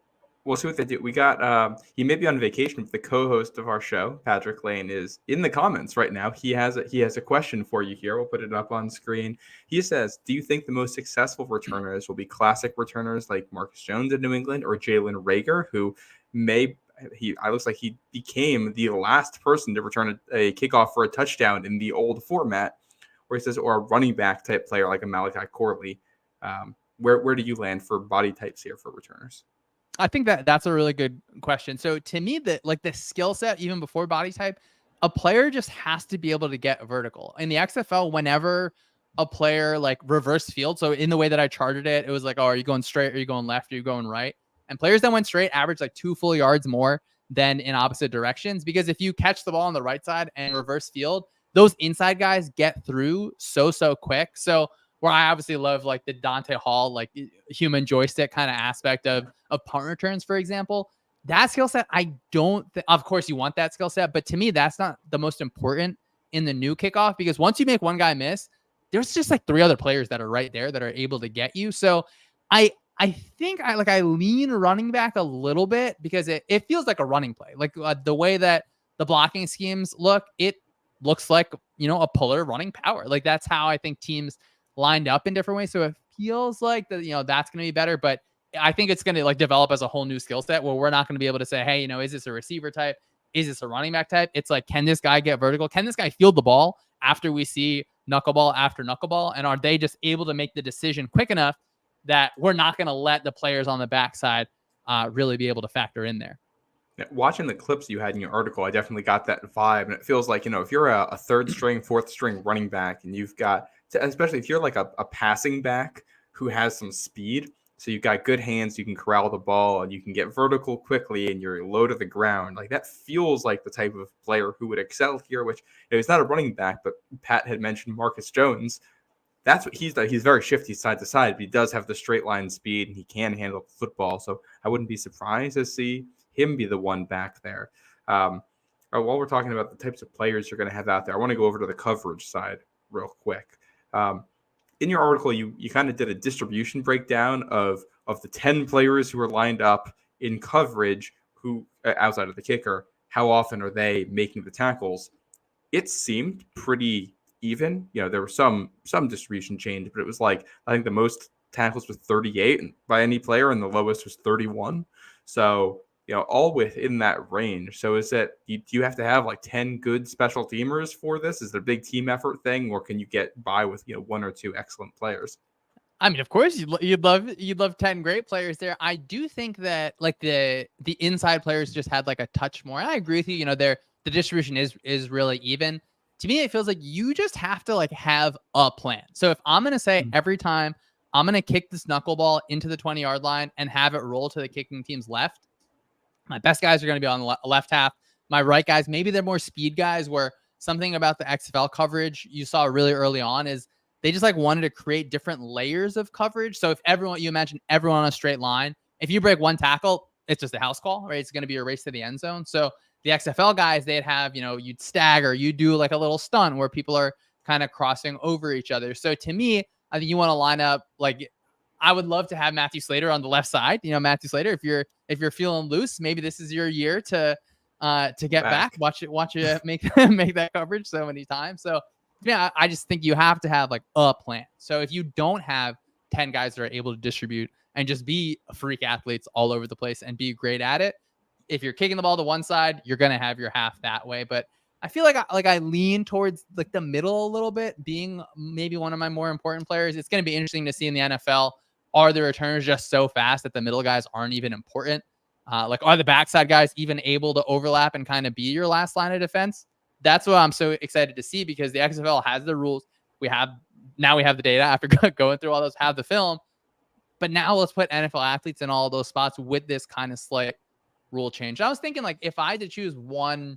We'll see what they do. We got, he may be on vacation, but the co-host of our show, Patrick Lane, is in the comments right now. He has a question for you here. We'll put it up on screen. He says, do you think the most successful returners will be classic returners like Marcus Jones in New England, or Jalen Reagor, who looks like he became the last person to return a kickoff for a touchdown in the old format, where he says, or a running back type player like a Malachi Corley. Where do you land for body types here for returners? I think that's a really good question. So to me, the skill set, even before body type, a player just has to be able to get vertical. In the XFL, whenever a player like reverse field, so in the way that I charted it, it was like, oh, are you going straight? Are you going left? Are you going right? And players that went straight average like 2 full yards more than in opposite directions. Because if you catch the ball on the right side and reverse field, those inside guys get through so quick. So where I obviously love like the Dante Hall, like human joystick kind of aspect of punt returns, for example, that skill set, of course you want that skill set, but to me, that's not the most important in the new kickoff, because once you make one guy miss, there's just like 3 other players that are right there that are able to get you. So I think I lean running back a little bit, because it feels like a running play. Like the way that the blocking schemes look, it looks like, a puller running power. Like that's how I think teams lined up in different ways. So it feels like that, that's going to be better, but I think it's going to like develop as a whole new skill set where we're not going to be able to say, hey, is this a receiver type? Is this a running back type? It's like, can this guy get vertical? Can this guy field the ball after we see knuckleball after knuckleball? And are they just able to make the decision quick enough that we're not going to let the players on the backside really be able to factor in there? Watching the clips you had in your article, I definitely got that vibe. And it feels like, if you're a third string, fourth string running back, and you've got, especially if you're like a passing back who has some speed, so you've got good hands, you can corral the ball, and you can get vertical quickly, and you're low to the ground. Like, that feels like the type of player who would excel here, which, he's not a running back, but Pat had mentioned Marcus Jones. That's what he's done. He's very shifty side to side, but he does have the straight line speed, and he can handle the football. So I wouldn't be surprised to see him be the one back there. While we're talking about the types of players you're going to have out there, I want to go over to the coverage side real quick. In your article, you kind of did a distribution breakdown of the 10 players who are lined up in coverage, who outside of the kicker, how often are they making the tackles? It seemed pretty even. There was some distribution change, but it was like, I think the most tackles was 38 by any player, and the lowest was 31. So, all within that range. So is it, do you have to have like 10 good special teamers for this? Is it a big team effort thing, or can you get by with, one or two excellent players? I mean, of course you'd love 10 great players there. I do think that like the inside players just had like a touch more. And I agree with you. The distribution is really even. To me, it feels like you just have to like have a plan. So if I'm going to say every time I'm going to kick this knuckleball into the 20-yard line and have it roll to the kicking team's left, my best guys are going to be on the left half. My right guys, maybe they're more speed guys, where something about the XFL coverage you saw really early on is they just like wanted to create different layers of coverage. So if you imagine everyone on a straight line, if you break one tackle, it's just a house call, right? It's going to be a race to the end zone. So the XFL guys, they'd have, you'd stagger, you do like a little stunt where people are kind of crossing over each other. So to me, I think you want to line up, like, I would love to have Matthew Slater on the left side. Matthew Slater, if you're feeling loose, maybe this is your year to get back. Watch it make that coverage so many times. So yeah, I just think you have to have like a plan. So if you don't have 10 guys that are able to distribute and just be freak athletes all over the place and be great at it, if you're kicking the ball to one side, you're going to have your half that way. But I feel like I lean towards like the middle a little bit, being maybe one of my more important players. It's going to be interesting to see in the NFL. Are the returners just so fast that the middle guys aren't even important? Like, are the backside guys even able to overlap and kind of be your last line of defense? That's what I'm so excited to see, because the XFL has the rules. We have the data after going through all those, have the film. But now let's put NFL athletes in all those spots with this kind of slight rule change. I was thinking, like, if I had to choose one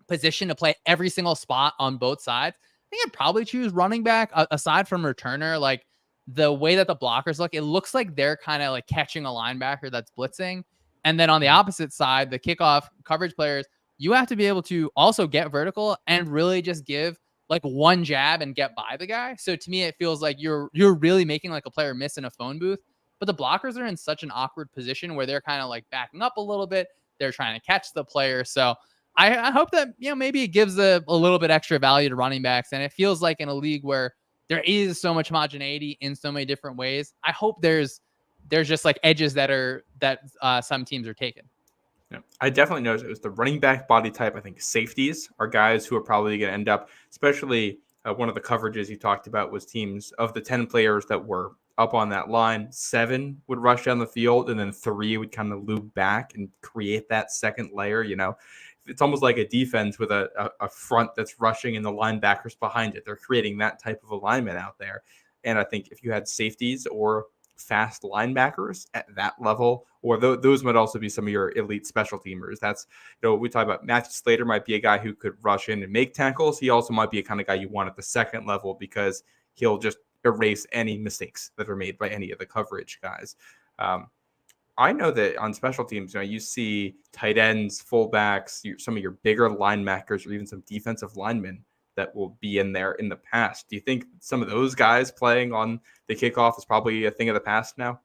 position to play every single spot on both sides, I think I'd probably choose running back, aside from returner. Like, the way that the blockers look, it looks like they're kind of like catching a linebacker that's blitzing. And then on the opposite side, the kickoff coverage players, you have to be able to also get vertical and really just give like one jab and get by the guy. So to me, it feels like you're really making like a player miss in a phone booth. But the blockers are in such an awkward position where they're kind of like backing up a little bit. They're trying to catch the player. So I hope that, maybe it gives a little bit extra value to running backs. And it feels like in a league where there is so much homogeneity in so many different ways, I hope there's just like edges that some teams are taking. Yeah, I definitely noticed it was the running back body type. I think safeties are guys who are probably going to end up, especially one of the coverages you talked about was teams of the 10 players that were up on that line, 7 would rush down the field, and then 3 would kind of loop back and create that second layer. It's almost like a defense with a front that's rushing and the linebackers behind it. They're creating that type of alignment out there. And I think if you had safeties or fast linebackers at that level, or those might also be some of your elite special teamers. That's, we talk about Matthew Slater might be a guy who could rush in and make tackles. He also might be a kind of guy you want at the second level, because he'll just erase any mistakes that are made by any of the coverage guys. I know that on special teams, you see tight ends, fullbacks, some of your bigger linebackers, or even some defensive linemen that will be in there in the past. Do you think some of those guys playing on the kickoff is probably a thing of the past now?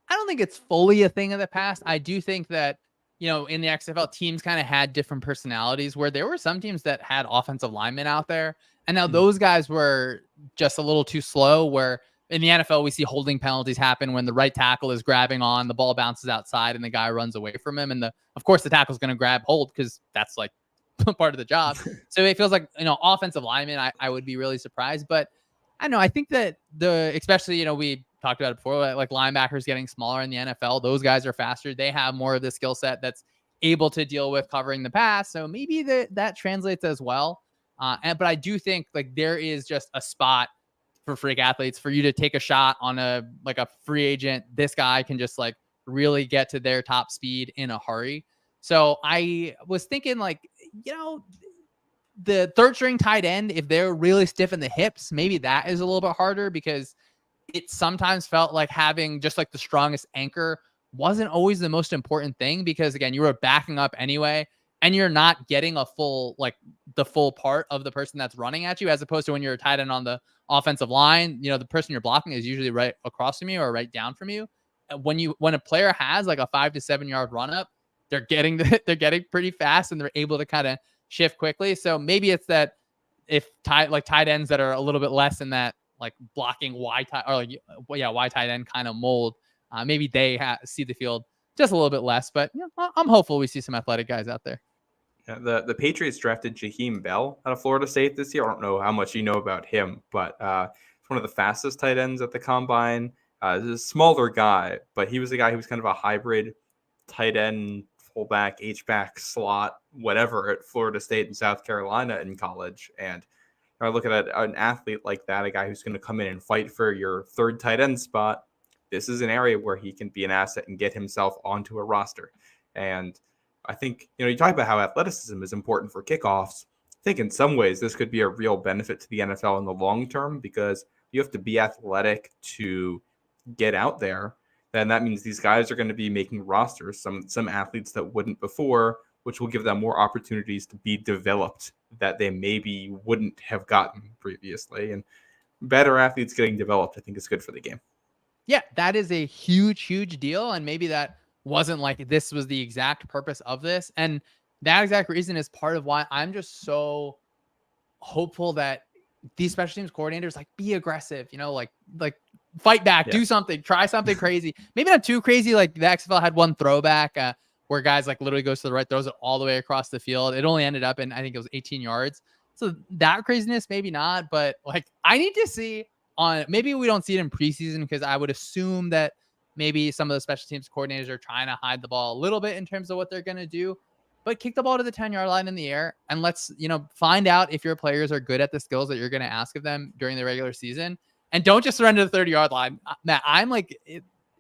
I don't think it's fully a thing of the past. I do think that, in the XFL, teams kind of had different personalities, where there were some teams that had offensive linemen out there. And now those guys were just a little too slow, where in the NFL, we see holding penalties happen when the right tackle is grabbing on, the ball bounces outside, and the guy runs away from him. And of course, the tackle is going to grab hold, because that's like part of the job. So it feels like, offensive lineman, I would be really surprised. But I don't know. I think that especially, we talked about it before, like linebackers getting smaller in the NFL, those guys are faster. They have more of the skill set that's able to deal with covering the pass. So maybe that translates as well. But I do think like there is just a spot for freak athletes for you to take a shot on a free agent. This guy can just like really get to their top speed in a hurry. So I was thinking the third string tight end, if they're really stiff in the hips, maybe that is a little bit harder, because it sometimes felt like having just like the strongest anchor wasn't always the most important thing, because again, you were backing up anyway, and you're not getting the full part of the person that's running at you, as opposed to when you're a tight end on the offensive line, the person you're blocking is usually right across from you or right down from you. When a player has like a 5 to 7 yard run up, they're getting pretty fast, and they're able to kind of shift quickly. So maybe it's that if tight ends that are a little bit less in that like blocking Y tight end kind of mold, maybe they see the field just a little bit less. But I'm hopeful we see some athletic guys out there. Yeah, the Patriots drafted Jaheim Bell out of Florida State this year. I don't know how much you know about him, but it's one of the fastest tight ends at the combine. He's a smaller guy, but he was a guy who was kind of a hybrid tight end, fullback, H-back, slot, whatever at Florida State and South Carolina in college. And I look at an athlete like that, a guy who's going to come in and fight for your third tight end spot. This is an area where he can be an asset and get himself onto a roster. And I think, you talk about how athleticism is important for kickoffs. I think in some ways this could be a real benefit to the NFL in the long term, because you have to be athletic to get out there. Then that means these guys are going to be making rosters, some athletes that wouldn't before, which will give them more opportunities to be developed that they maybe wouldn't have gotten previously. And better athletes getting developed, I think, is good for the game. Yeah, that is a huge, huge deal. And maybe that wasn't like this was the exact purpose of this. And that exact reason is part of why I'm just so hopeful that these special teams coordinators like be aggressive, like fight back, do something, try something crazy. Maybe not too crazy. Like the XFL had one throwback where guys like literally goes to the right, throws it all the way across the field. It only ended up in, I think it was 18 yards. So that craziness, maybe not, but like I need to see maybe we don't see it in preseason, because I would assume that maybe some of the special teams coordinators are trying to hide the ball a little bit in terms of what they're going to do, but kick the ball to the 10-yard line in the air, and let's, find out if your players are good at the skills that you're going to ask of them during the regular season. And don't just surrender the 30-yard line. Matt, I'm like,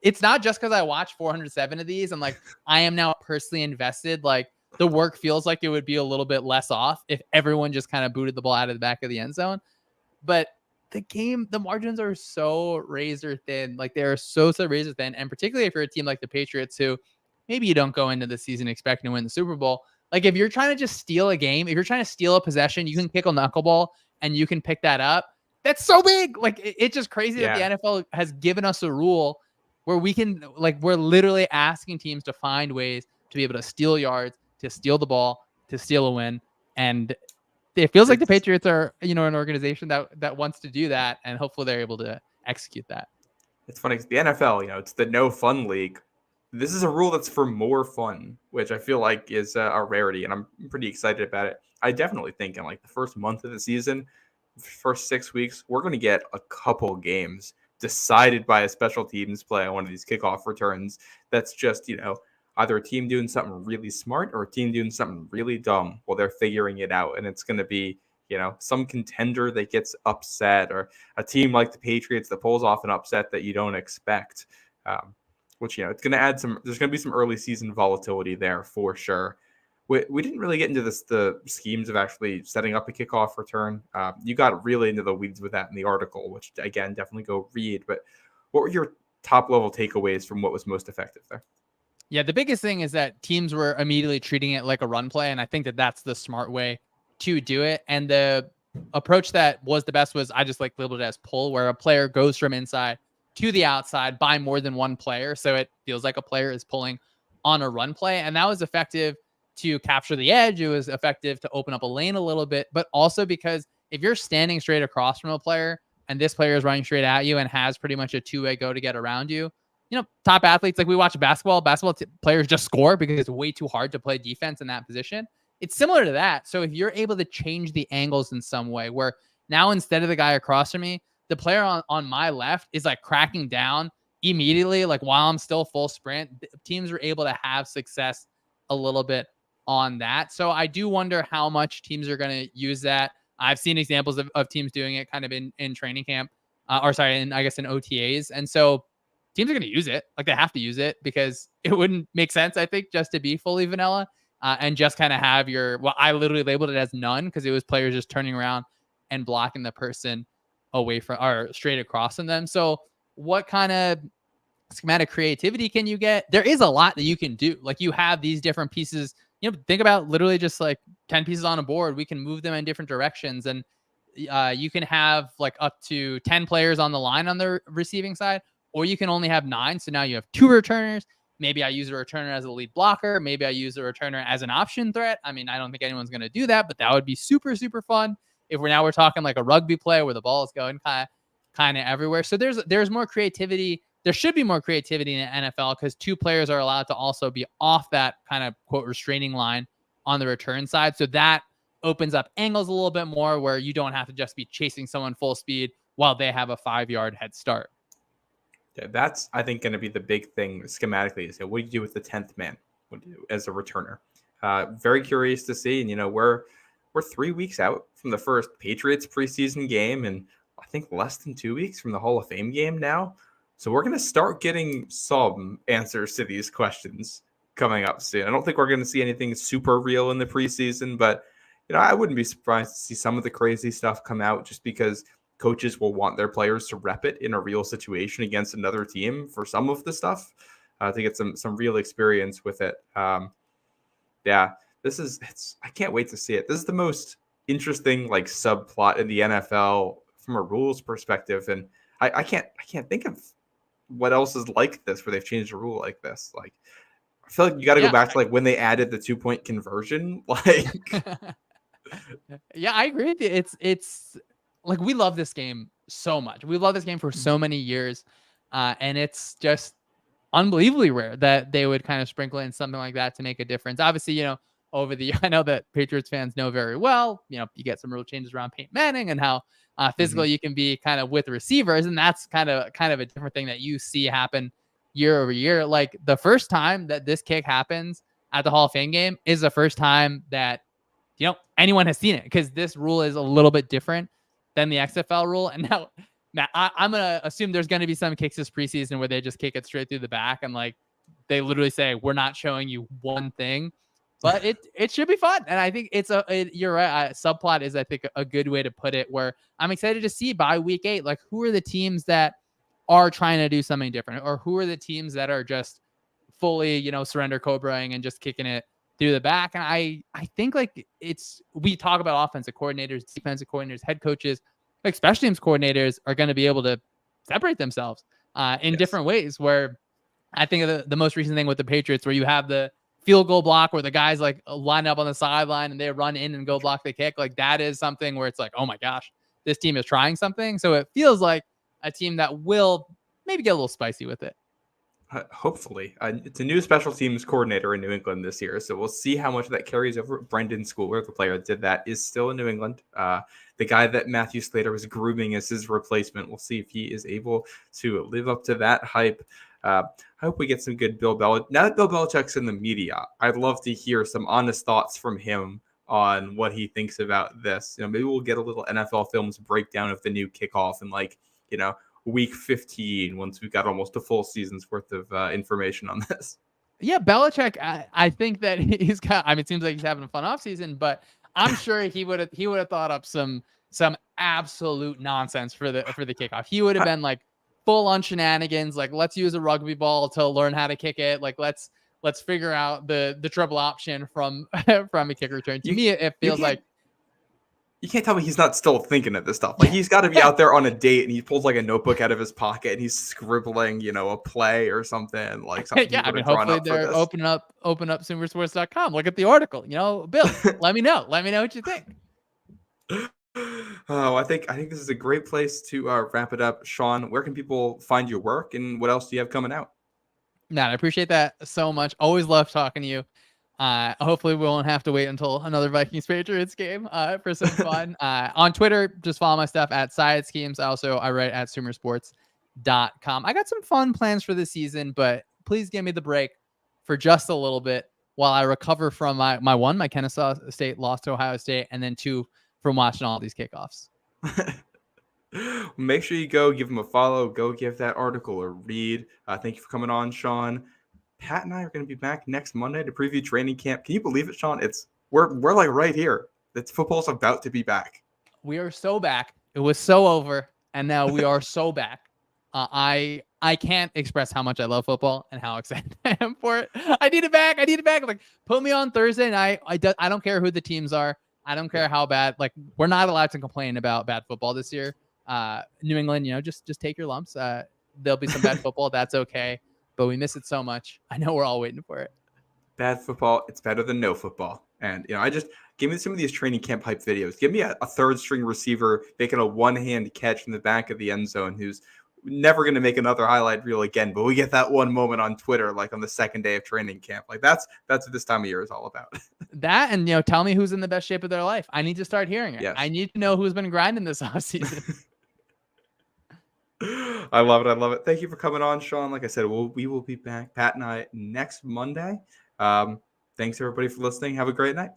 it's not just because I watched 407 of these and like I am now personally invested. Like the work feels like it would be a little bit less off if everyone just kind of booted the ball out of the back of the end zone. But the margins are so razor thin. Like they are so razor thin. And particularly if you're a team like the Patriots, who maybe you don't go into the season expecting to win the Super Bowl. Like if you're trying to just steal a game, if you're trying to steal a possession, you can kick a knuckleball and you can pick that up. That's so big. Like it's just crazy that the NFL has given us a rule where we can, like, we're literally asking teams to find ways to be able to steal yards, to steal the ball, to steal a win. And it feels like the Patriots are, an organization that wants to do that, and hopefully they're able to execute that. It's funny because the NFL, it's the no fun league. This is a rule that's for more fun, which I feel like is a rarity, and I'm pretty excited about it. I definitely think in like the first month of the season, first 6 weeks, we're going to get a couple games decided by a special teams play on one of these kickoff returns. That's just, either a team doing something really smart or a team doing something really dumb while they're figuring it out. And it's going to be, some contender that gets upset, or a team like the Patriots that pulls off an upset that you don't expect, which, it's going to add there's going to be some early season volatility there for sure. We didn't really get into the schemes of actually setting up a kickoff return. You got really into the weeds with that in the article, which, again, definitely go read. But what were your top-level takeaways from what was most effective there? Yeah, the biggest thing is that teams were immediately treating it like a run play, and I think that that's the smart way to do it. And the approach that was the best was I just labeled it as pull, where a player goes from inside to the outside by more than one player. So it feels like a player is pulling on a run play, and that was effective to capture the edge. It was effective to open up a lane a little bit, but also because if you're standing straight across from a player and this player is running straight at you and has pretty much a two-way go to get around you, top athletes, like we watch basketball players just score because it's way too hard to play defense in that position. it's similar to that. So if you're able to change the angles in some way where now instead of the guy across from me, the player on my left is like cracking down immediately, like while I'm still full sprint, teams are able to have success a little bit on that. So I do wonder how much teams are going to use that. I've seen examples of teams doing it kind of in training camp, I guess in OTAs. And so teams are going to use it. Like they have to use it because it wouldn't make sense, I think, just to be fully vanilla and just kind of have I literally labeled it as none because it was players just turning around and blocking the person away from or straight across from them. So what kind of schematic creativity can you get? There is a lot that you can do. Like you have these different pieces, think about literally just like 10 pieces on a board. We can move them in different directions. And you can have like up to 10 players on the line on the receiving side, or you can only have 9. So now you have 2 returners. Maybe I use a returner as a lead blocker. Maybe I use a returner as an option threat. I mean, I don't think anyone's going to do that, but that would be super, super fun. If we're talking like a rugby play where the ball is going kind of everywhere. So there's more creativity. There should be more creativity in the NFL because 2 players are allowed to also be off that kind of quote restraining line on the return side. So that opens up angles a little bit more where you don't have to just be chasing someone full speed while they have a 5-yard head start. Yeah, that's, I think, going to be the big thing schematically is what do you do with the 10th man as a returner? Very curious to see. And, we're 3 weeks out from the first Patriots preseason game and I think less than 2 weeks from the Hall of Fame game now. So we're going to start getting some answers to these questions coming up soon. I don't think we're going to see anything super real in the preseason, but I wouldn't be surprised to see some of the crazy stuff come out just because coaches will want their players to rep it in a real situation against another team for some of the stuff to get some real experience with it. Yeah, I can't wait to see it. This is the most interesting like subplot in the NFL from a rules perspective. And I can't think of what else is like this where they've changed a rule like this. Like, I feel like you got to go back to like when they added the 2-point conversion. Like, yeah, I agree with you. It's like, we love this game so much. We love this game for so many years. And it's just unbelievably rare that they would kind of sprinkle in something like that to make a difference. Obviously, over the year, I know that Patriots fans know very well, you get some rule changes around Peyton Manning and how physical you can be kind of with receivers. And that's kind of a different thing that you see happen year over year. Like the first time that this kick happens at the Hall of Fame game is the first time that, anyone has seen it because this rule is a little bit different than the XFL rule. And now, Matt, I'm going to assume there's going to be some kicks this preseason where they just kick it straight through the back and like they literally say, we're not showing you one thing. But it should be fun. And I think you're right. Subplot is, I think, a good way to put it, where I'm excited to see by week 8, like who are the teams that are trying to do something different, or who are the teams that are just fully, surrender cobraing and just kicking it through the back. And I think like we talk about offensive coordinators, defensive coordinators, head coaches, like special teams coordinators are going to be able to separate themselves in different ways, where I think of the most recent thing with the Patriots, where you have the field goal block where the guys like line up on the sideline and they run in and go block the kick. Like that is something where it's like, oh my gosh, this team is trying something. So it feels like a team that will maybe get a little spicy with it. Hopefully. It's a new special teams coordinator in New England this year. So we'll see how much of that carries over. Brendan Schooler, the player that did that, is still in New England. The guy that Matthew Slater was grooming as his replacement. We'll see if he is able to live up to that hype. I hope we get some good Bill Belichick. Now that Bill Belichick's in the media, I'd love to hear some honest thoughts from him on what he thinks about this. Maybe we'll get a little NFL Films breakdown of the new kickoff and week 15 once we've got almost a full season's worth of information on this. Yeah, Belichick, I think that he's got, it seems like he's having a fun offseason, but I'm sure he would have thought up some absolute nonsense for the kickoff. He would have been like full on shenanigans, like let's use a rugby ball to learn how to kick it. Like let's figure out the triple option from a kick return. To me, it feels like you can't tell me he's not still thinking of this stuff. Like he's got to be out there on a date and he pulls like a notebook out of his pocket and he's scribbling, a play or something like something. Yeah, hopefully they're open up supersports.com. Look at the article. Bill, let me know what you think. Oh, I think this is a great place to wrap it up. Shawn, where can people find your work and what else do you have coming out? Matt, I appreciate that so much. Always love talking to you. Hopefully we won't have to wait until another Vikings Patriots game for some fun. On Twitter, just follow my stuff at Syed Schemes. I write at sumersports.com. I got some fun plans for this season, but please give me the break for just a little bit while I recover from my Kennesaw State loss to Ohio State, and then 2 from watching all these kickoffs. Make sure you go give them a follow. Go give that article a read. Thank you for coming on, Shawn. Pat and I are going to be back next Monday to preview training camp. Can you believe it, Shawn? We're like right here. Football's about to be back. We are so back. It was so over, and now we are so back. I can't express how much I love football and how excited I am for it. I need it back. Like, put me on Thursday night. I don't care who the teams are. I don't care how bad. Like, we're not allowed to complain about bad football this year. New England, just take your lumps. There'll be some bad football. That's okay. But we miss it so much. I know we're all waiting for it. Bad football, it's better than no football. And, give me some of these training camp hype videos. Give me a third string receiver making a one-hand catch in the back of the end zone who's never going to make another highlight reel again. But we get that one moment on Twitter, like on the second day of training camp. Like that's what this time of year is all about. That, and, tell me who's in the best shape of their life. I need to start hearing it. Yes. I need to know who's been grinding this offseason. I love it. Thank you for coming on, Shawn. Like I said, we will be back, Pat and I, next Monday. Thanks everybody for listening. Have a great night.